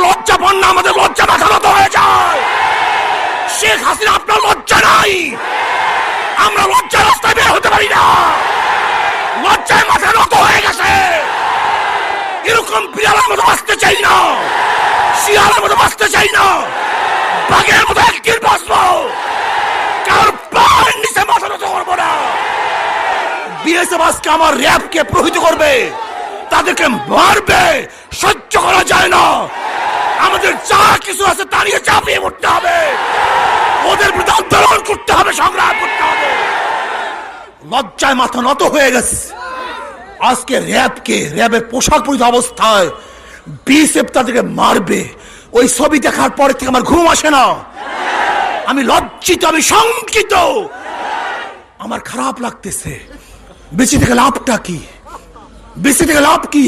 লজ্জা পান না, আমাদের লজ্জা মাথা নত হয়ে যায়। শেখ হাসিনা আপনার লজ্জা নাই, আমরা লজ্জা রাস্তায় বের হতে পারি না, লজ্জায় মাথা নত হয়ে গেছে। এরকম বিড়ালের মতো বাঁচতে চাই না, শিয়ালের মতো বাঁচতে চাই না, বাঘের মতো একদিন বাঁচবো, কারোর পায়ের নিচে মাথা নত করবো না। বিএসএফ আজকে আমার র্যাবকে প্রহিত করবে, তাদেরকে মারবে, সহ্য করা যায় না। আমাদের যা কিছু আছে তা নিয়ে চাপিয়ে পড়তে হবে, ওদের বিরুদ্ধে আন্দোলন করতে হবে, সংগ্রাম করতে হবে। লজ্জায় মাথা নত হয়ে গেছে। আজকে র্যাবের পোশাক পরিহিত অবস্থায় বিএসএফ তাদেরকে মারবে, ওই ছবি দেখার পরে থেকে আমার ঘুম আসে না। আমি লজ্জিত, আমি শঙ্কিত, আমার খারাপ লাগতেছে। বেঁচে থেকে লাভটা কি? বেঁচে থেকে লাভ কি?